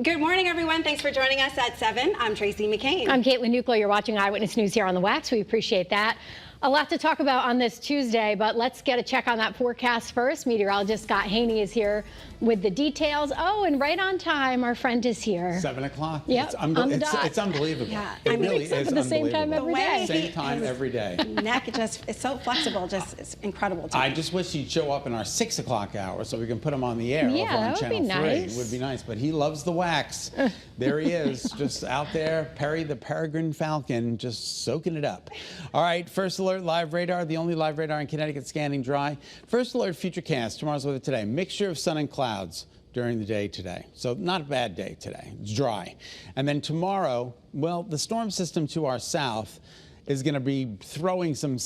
Good morning, everyone. Thanks for joining us at 7. I'm Tracey McCain. I'm Caitlin Nuclo. You're watching Eyewitness News here on the Wax. We appreciate that. A lot to talk about on this Tuesday, but let's get a check on that forecast first. Meteorologist Scot Haney is here with the details. Oh, and right on time, our friend is here. 7 o'clock. Yep, it's unbelievable. Yeah, it I mean, really except is for the same time unbelievable. every day. Same time every day. Neck it's so flexible, it's incredible to me. I just wish he'd show up in our 6 o'clock hour so we can put him on the air Yeah, over on that would Channel be 3. nice. It would be nice, but he loves the wax. There he is, just out there, Perry the Peregrine Falcon, just soaking it up. All right, first alert, live radar, the only live radar in Connecticut scanning dry. First alert, futurecast, tomorrow's weather today. Mixture of sun and clouds during the day today. So not a bad day today. It's dry. And then tomorrow, well, the storm system to our south is going to be throwing some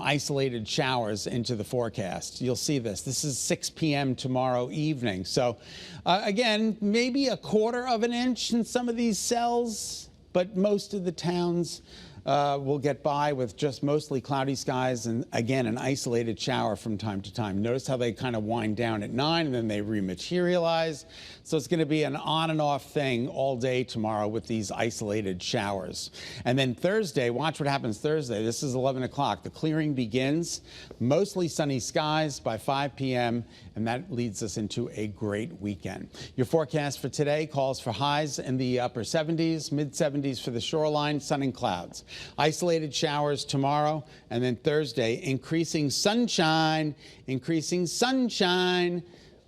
isolated showers into the forecast. You'll see this. This is 6 p.m. tomorrow evening. So again, maybe a quarter of an inch in some of these cells, but most of the towns will get by with just mostly cloudy skies and, again, an isolated shower from time to time. Notice how they kind of wind down at 9 and then they rematerialize. So it's going to be an on and off thing all day tomorrow with these isolated showers. And then Thursday, watch what happens Thursday. This is 11 o'clock. The clearing begins. Mostly sunny skies by 5 p.m. and that leads us into a great weekend. Your forecast for today calls for highs in the upper 70s, mid 70s for the shoreline, sun and clouds. Isolated showers tomorrow, and then Thursday, increasing sunshine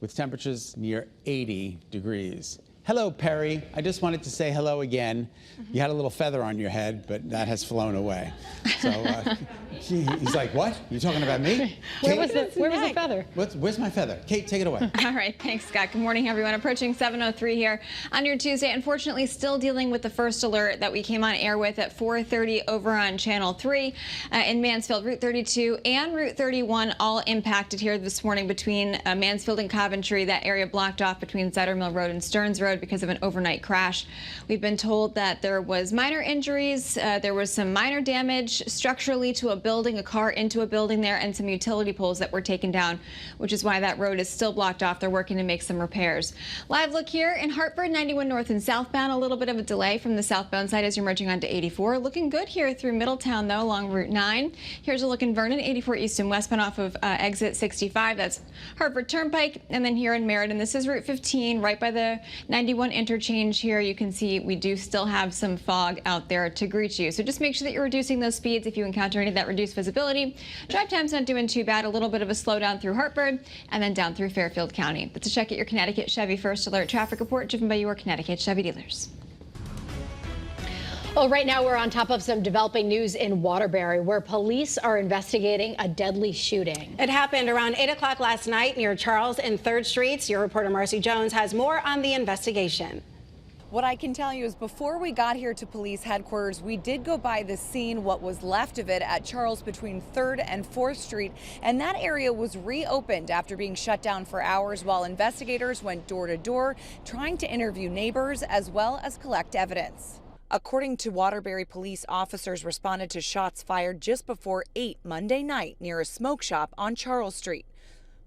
with temperatures near 80 degrees. Hello, Perry. I just wanted to say hello again. You had a little feather on your head, but that has flown away. So he's like, what? You talking about me? Where was the feather? Where's my feather? Kate, take it away. All right, thanks, Scott. Good morning, everyone. Approaching 7:03 here on your Tuesday. Unfortunately, still dealing with the first alert that we came on air with at 4:30 over on Channel 3 in Mansfield. Route 32 and Route 31 all impacted here this morning between Mansfield and Coventry. That area blocked off between Cider Mill Road and Stearns Road because of an overnight crash. We've been told that there was minor injuries, there was some minor damage structurally to a building, a car into a building there, and some utility poles that were taken down, which is why that road is still blocked off. They're working to make some repairs. Live look here in Hartford, 91 north and southbound. A little bit of a delay from the southbound side as you're merging onto 84. Looking good here through Middletown, though, along Route 9. Here's a look in Vernon, 84 east and westbound off of exit 65. That's Hartford Turnpike. And then here in Meriden, this is Route 15, right by the 91 interchange here. You can see we do still have some fog out there to greet you. So just make sure that you're reducing those speeds if you encounter any of that reduced visibility. Drive time's not doing too bad. A little bit of a slowdown through Hartford and then down through Fairfield County. That's a check at your Connecticut Chevy First Alert traffic report driven by your Connecticut Chevy dealers. Well, right now we're on top of some developing news in Waterbury, where police are investigating a deadly shooting. It happened around 8 o'clock last night near Charles and 3rd Streets. Your reporter Marcy Jones has more on the investigation. What I can tell you is before we got here to police headquarters, we did go by the scene, what was left of it, at Charles between 3rd and 4th Street, and that area was reopened after being shut down for hours while investigators went door to door trying to interview neighbors as well as collect evidence. According to Waterbury police, officers responded to shots fired just before 8 Monday night near a smoke shop on Charles Street.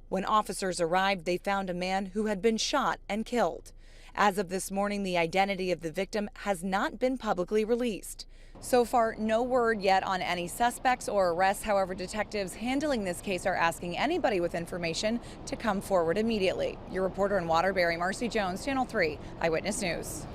When officers arrived, they found a man who had been shot and killed. As of this morning, the identity of the victim has not been publicly released. So far, no word yet on any suspects or arrests. However, detectives handling this case are asking anybody with information to come forward immediately. Your reporter in Waterbury, Marcy Jones, Channel 3 Eyewitness News.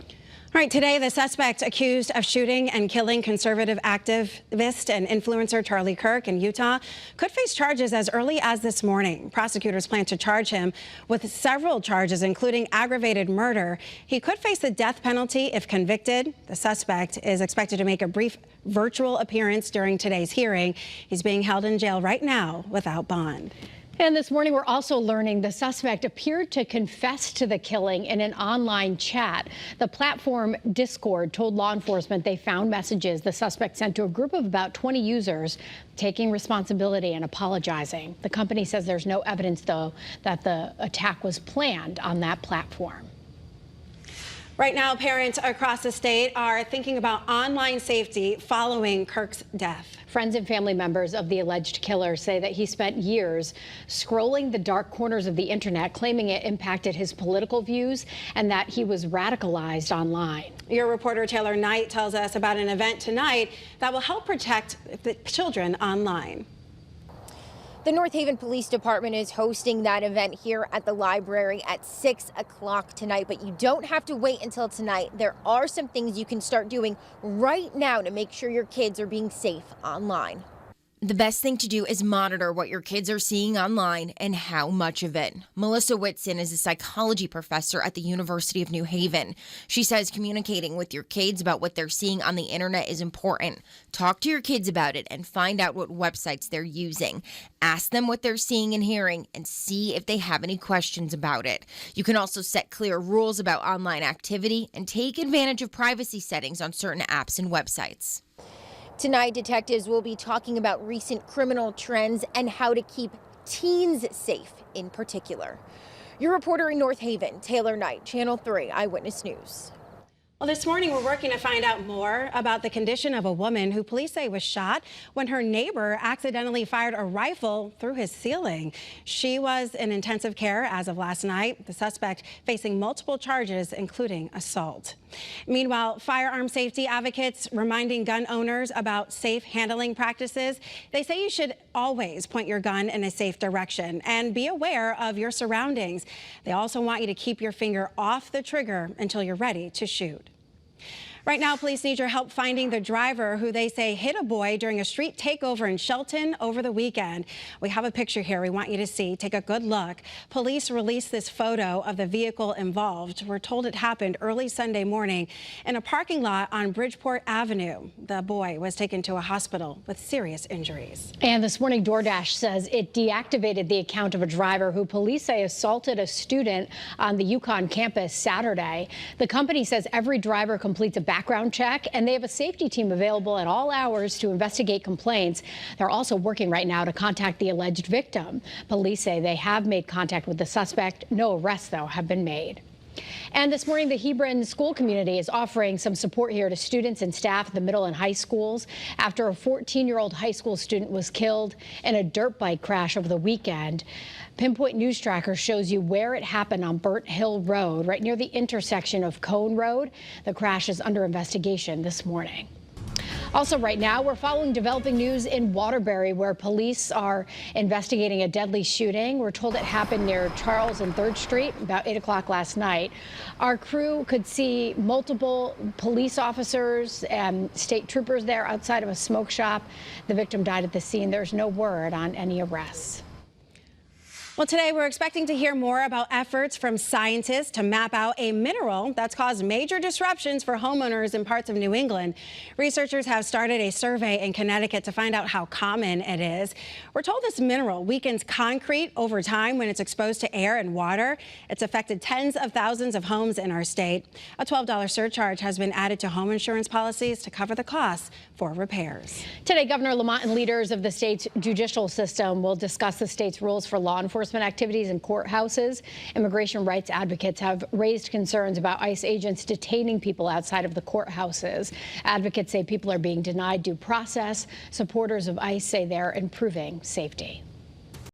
All right, today the suspect accused of shooting and killing conservative activist and influencer Charlie Kirk in Utah could face charges as early as this morning. Prosecutors plan to charge him with several charges, including aggravated murder. He could face the death penalty if convicted. The suspect is expected to make a brief virtual appearance during today's hearing. He's being held in jail right now without bond. And this morning, we're also learning the suspect appeared to confess to the killing in an online chat. The platform Discord told law enforcement they found messages the suspect sent to a group of about 20 users taking responsibility and apologizing. The company says there's no evidence, though, that the attack was planned on that platform. Right now, parents across the state are thinking about online safety following Kirk's death. Friends and family members of the alleged killer say that he spent years scrolling the dark corners of the internet, claiming it impacted his political views and that he was radicalized online. Your reporter Taylor Knight tells us about an event tonight that will help protect the children online. The North Haven Police Department is hosting that event here at the library at 6 o'clock tonight, but you don't have to wait until tonight. There are some things you can start doing right now to make sure your kids are being safe online. The best thing to do is monitor what your kids are seeing online and how much of it. Melissa Whitson is a psychology professor at the University of New Haven. She says communicating with your kids about what they're seeing on the internet is important. Talk to your kids about it and find out what websites they're using. Ask them what they're seeing and hearing and see if they have any questions about it. You can also set clear rules about online activity and take advantage of privacy settings on certain apps and websites. Tonight, detectives will be talking about recent criminal trends and how to keep teens safe in particular. Your reporter in North Haven, Taylor Knight, Channel 3 Eyewitness News. Well, this morning we're working to find out more about the condition of a woman who police say was shot when her neighbor accidentally fired a rifle through his ceiling. She was in intensive care as of last night. The suspect facing multiple charges, including assault. Meanwhile, firearm safety advocates reminding gun owners about safe handling practices. They say you should always point your gun in a safe direction and be aware of your surroundings. They also want you to keep your finger off the trigger until you're ready to shoot. Right now, police need your help finding the driver who they say hit a boy during a street takeover in Shelton over the weekend. We have a picture here we want you to see. Take a good look. Police released this photo of the vehicle involved. We're told it happened early Sunday morning in a parking lot on Bridgeport Avenue. The boy was taken to a hospital with serious injuries. And this morning, DoorDash says it deactivated the account of a driver who police say assaulted a student on the UConn campus Saturday. The company says every driver completes a background check, and they have a safety team available at all hours to investigate complaints. They're also working right now to contact the alleged victim. Police say they have made contact with the suspect. No arrests, though, have been made. And this morning, the Hebron school community is offering some support here to students and staff at the middle and high schools after a 14-year-old high school student was killed in a dirt bike crash over the weekend. Pinpoint News Tracker shows you where it happened on Burnt Hill Road, right near the intersection of Cone Road. The crash is under investigation this morning. Also right now, we're following developing news in Waterbury, where police are investigating a deadly shooting. We're told it happened near Charles and 3rd Street about 8 o'clock last night. Our crew could see multiple police officers and state troopers there outside of a smoke shop. The victim died at the scene. There's no word on any arrests. Well, today we're expecting to hear more about efforts from scientists to map out a mineral that's caused major disruptions for homeowners in parts of New England. Researchers have started a survey in Connecticut to find out how common it is. We're told this mineral weakens concrete over time when it's exposed to air and water. It's affected tens of thousands of homes in our state. A $12 surcharge has been added to home insurance policies to cover the costs for repairs. Today, Governor Lamont and leaders of the state's judicial system will discuss the state's rules for law enforcement activities in courthouses. Immigration rights advocates have raised concerns about ICE agents detaining people outside of the courthouses. Advocates say people are being denied due process. Supporters of ICE say they're improving safety.